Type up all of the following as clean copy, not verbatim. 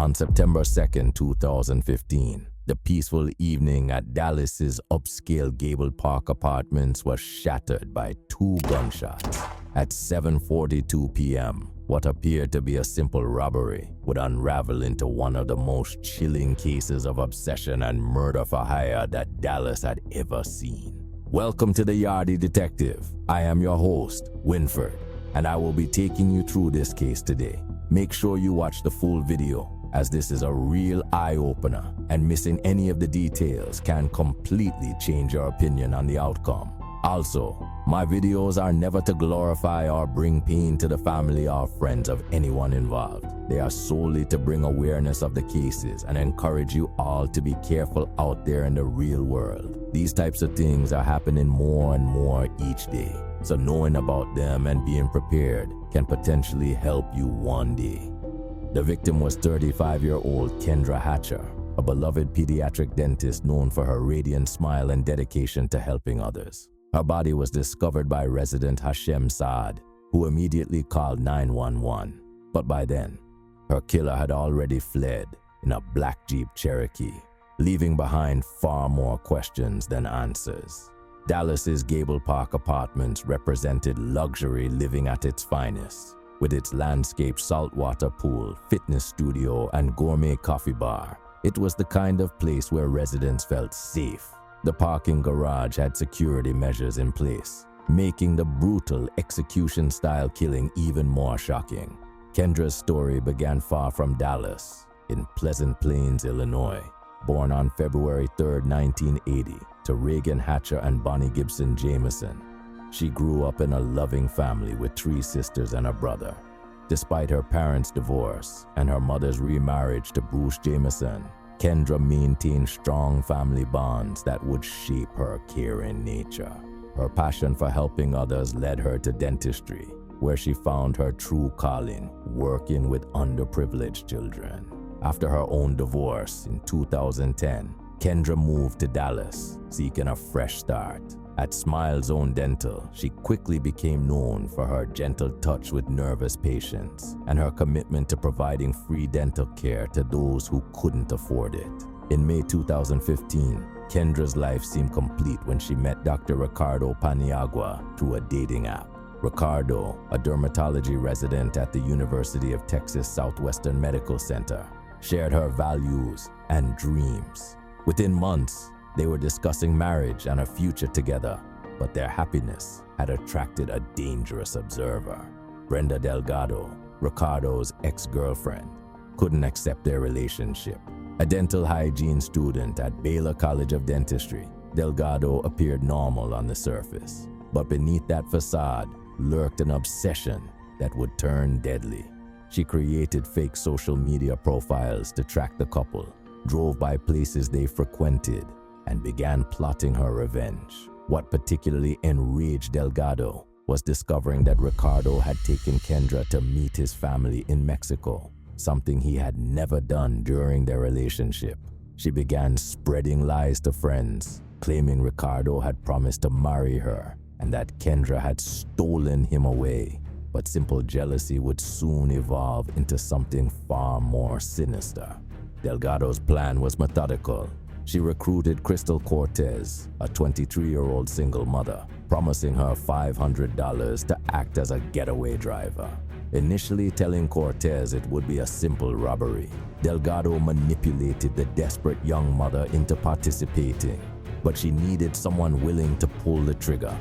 On September 2nd, 2015, the peaceful evening at Dallas's upscale Gable Park Apartments was shattered by two gunshots. At 7:42 p.m., what appeared to be a simple robbery would unravel into one of the most chilling cases of obsession and murder for hire that Dallas had ever seen. Welcome to the Yardie Detective. I am your host, Winford, and I will be taking you through this case today. Make sure you watch the full video, as this is a real eye-opener, and missing any of the details can completely change your opinion on the outcome. Also, my videos are never to glorify or bring pain to the family or friends of anyone involved. They are solely to bring awareness of the cases and encourage you all to be careful out there in the real world. These types of things are happening more and more each day, so knowing about them and being prepared can potentially help you one day. The victim was 35-year-old Kendra Hatcher, a beloved pediatric dentist known for her radiant smile and dedication to helping others. Her body was discovered by resident Hashem Saad, who immediately called 911. But by then, her killer had already fled in a black Jeep Cherokee, leaving behind far more questions than answers. Dallas's Gable Park Apartments represented luxury living at its finest, with its landscape saltwater pool, fitness studio, and gourmet coffee bar. It was the kind of place where residents felt safe. The parking garage had security measures in place, making the brutal execution-style killing even more shocking. Kendra's story began far from Dallas, in Pleasant Plains, Illinois. Born on February 3, 1980, to Reagan Hatcher and Bonnie Gibson Jameson, she grew up in a loving family with 3 sisters and a brother. Despite her parents' divorce and her mother's remarriage to Bruce Jameson, Kendra maintained strong family bonds that would shape her caring nature. Her passion for helping others led her to dentistry, where she found her true calling, working with underprivileged children. After her own divorce in 2010, Kendra moved to Dallas, seeking a fresh start. At Smile Zone Dental, she quickly became known for her gentle touch with nervous patients and her commitment to providing free dental care to those who couldn't afford it. In May 2015, Kendra's life seemed complete when she met Dr. Ricardo Paniagua through a dating app. Ricardo, a dermatology resident at the University of Texas Southwestern Medical Center, shared her values and dreams. Within months, they were discussing marriage and a future together, but their happiness had attracted a dangerous observer. Brenda Delgado, Ricardo's ex-girlfriend, couldn't accept their relationship. A dental hygiene student at Baylor College of Dentistry, Delgado appeared normal on the surface, but beneath that facade lurked an obsession that would turn deadly. She created fake social media profiles to track the couple, drove by places they frequented, and began plotting her revenge. What particularly enraged Delgado was discovering that Ricardo had taken Kendra to meet his family in Mexico, something he had never done during their relationship. She began spreading lies to friends, claiming Ricardo had promised to marry her and that Kendra had stolen him away. But simple jealousy would soon evolve into something far more sinister. Delgado's plan was methodical. She recruited Crystal Cortez, a 23-year-old single mother, promising her $500 to act as a getaway driver. Initially telling Cortez it would be a simple robbery, Delgado manipulated the desperate young mother into participating, but she needed someone willing to pull the trigger.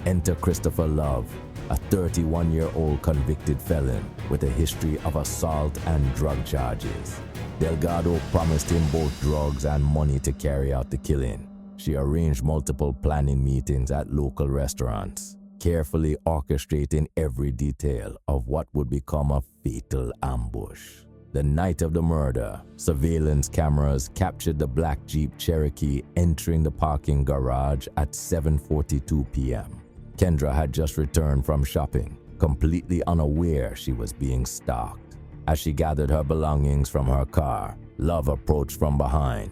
Enter Christopher Love, a 31-year-old convicted felon with a history of assault and drug charges. Delgado promised him both drugs and money to carry out the killing. She arranged multiple planning meetings at local restaurants, carefully orchestrating every detail of what would become a fatal ambush. The night of the murder, surveillance cameras captured the black Jeep Cherokee entering the parking garage at 7:42 p.m. Kendra had just returned from shopping, completely unaware she was being stalked. As she gathered her belongings from her car, Love approached from behind.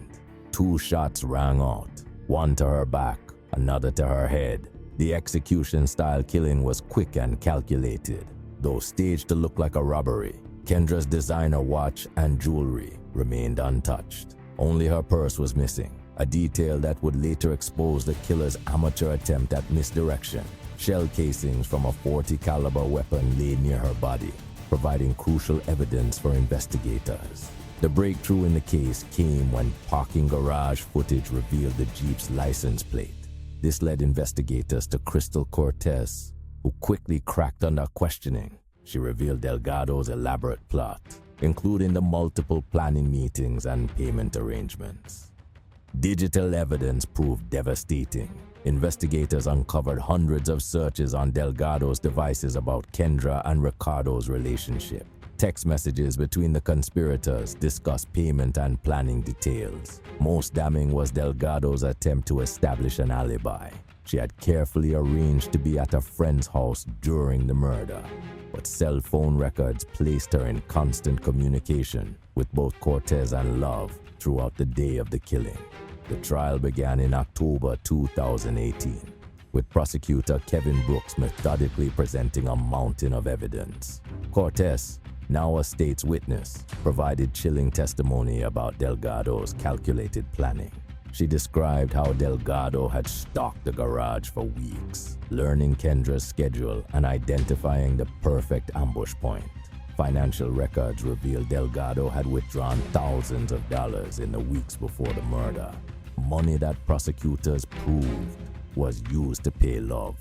2 shots rang out, one to her back, another to her head. The execution-style killing was quick and calculated. Though staged to look like a robbery, Kendra's designer watch and jewelry remained untouched. Only her purse was missing, a detail that would later expose the killer's amateur attempt at misdirection. Shell casings from a .40 caliber weapon lay near her body, providing crucial evidence for investigators. The breakthrough in the case came when parking garage footage revealed the Jeep's license plate. This led investigators to Crystal Cortez, who quickly cracked under questioning. She revealed Delgado's elaborate plot, including the multiple planning meetings and payment arrangements. Digital evidence proved devastating. Investigators uncovered hundreds of searches on Delgado's devices about Kendra and Ricardo's relationship. Text messages between the conspirators discussed payment and planning details. Most damning was Delgado's attempt to establish an alibi. She had carefully arranged to be at a friend's house during the murder, but cell phone records placed her in constant communication with both Cortez and Love throughout the day of the killing. The trial began in October 2018, with prosecutor Kevin Brooks methodically presenting a mountain of evidence. Cortez, now a state's witness, provided chilling testimony about Delgado's calculated planning. She described how Delgado had stalked the garage for weeks, learning Kendra's schedule and identifying the perfect ambush point. Financial records revealed Delgado had withdrawn thousands of dollars in the weeks before the murder. Money that prosecutors proved was used to pay Love.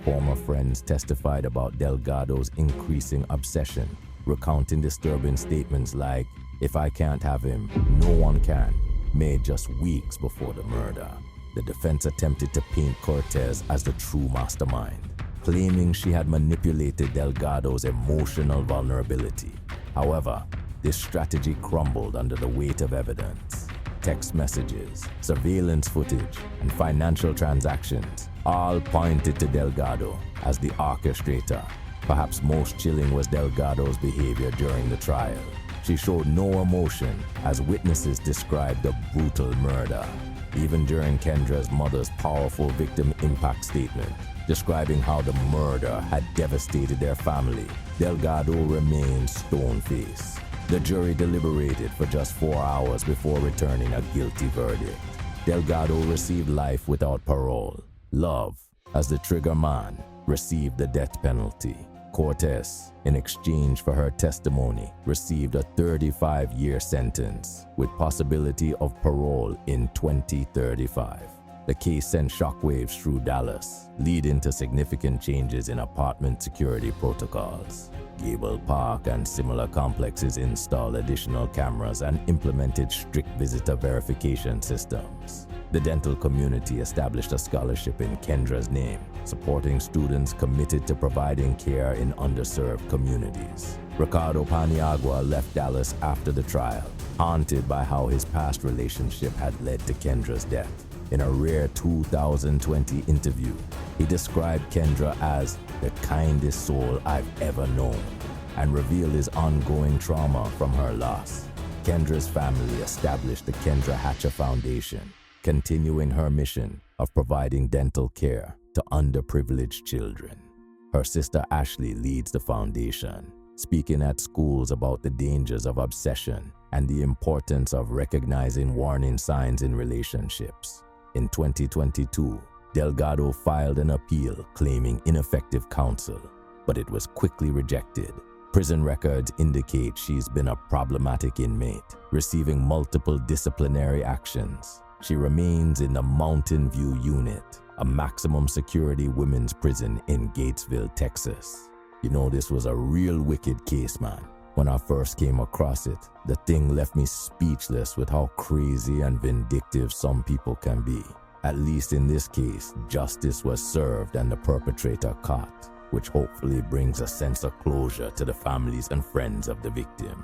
Former friends testified about Delgado's increasing obsession, recounting disturbing statements like, "If I can't have him, no one can," made just weeks before the murder. The defense attempted to paint Cortez as the true mastermind, claiming she had manipulated Delgado's emotional vulnerability. However, this strategy crumbled under the weight of evidence. Text messages, surveillance footage, and financial transactions all pointed to Delgado as the orchestrator. Perhaps most chilling was Delgado's behavior during the trial. She showed no emotion as witnesses described the brutal murder. Even during Kendra's mother's powerful victim impact statement, describing how the murder had devastated their family, Delgado remained stone-faced. The jury deliberated for just 4 hours before returning a guilty verdict. Delgado received life without parole. Love, as the trigger man, received the death penalty. Cortez, in exchange for her testimony, received a 35-year sentence with possibility of parole in 2035. The case sent shockwaves through Dallas, leading to significant changes in apartment security protocols. Gable Park and similar complexes installed additional cameras and implemented strict visitor verification systems. The dental community established a scholarship in Kendra's name, supporting students committed to providing care in underserved communities. Ricardo Paniagua left Dallas after the trial, haunted by how his past relationship had led to Kendra's death. In a rare 2020 interview, he described Kendra as the kindest soul I've ever known and revealed his ongoing trauma from her loss. Kendra's family established the Kendra Hatcher Foundation, continuing her mission of providing dental care to underprivileged children. Her sister Ashley leads the foundation, speaking at schools about the dangers of obsession and the importance of recognizing warning signs in relationships. In 2022, Delgado filed an appeal claiming ineffective counsel, but it was quickly rejected. Prison records indicate she's been a problematic inmate, receiving multiple disciplinary actions. She remains in the Mountain View Unit, a maximum security women's prison in Gatesville, Texas. You know, this was a real wicked case, man. When I first came across it, the thing left me speechless with how crazy and vindictive some people can be. At least in this case, justice was served and the perpetrator caught, which hopefully brings a sense of closure to the families and friends of the victim.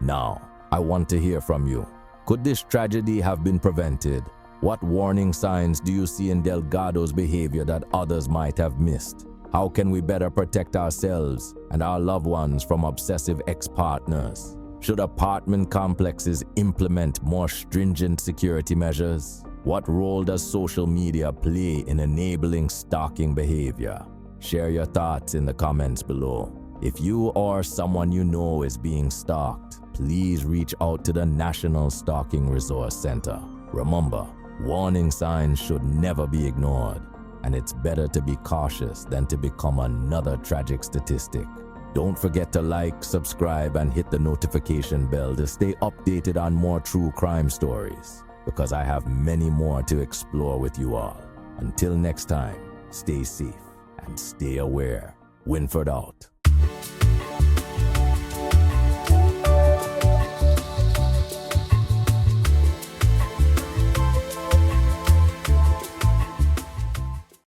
Now, I want to hear from you. Could this tragedy have been prevented? What warning signs do you see in Delgado's behavior that others might have missed? How can we better protect ourselves and our loved ones from obsessive ex-partners? Should apartment complexes implement more stringent security measures? What role does social media play in enabling stalking behavior? Share your thoughts in the comments below. If you or someone you know is being stalked, please reach out to the National Stalking Resource Center. Remember, warning signs should never be ignored, and it's better to be cautious than to become another tragic statistic. Don't forget to like, subscribe, and hit the notification bell to stay updated on more true crime stories, because I have many more to explore with you all. Until next time, stay safe and stay aware. Winford out.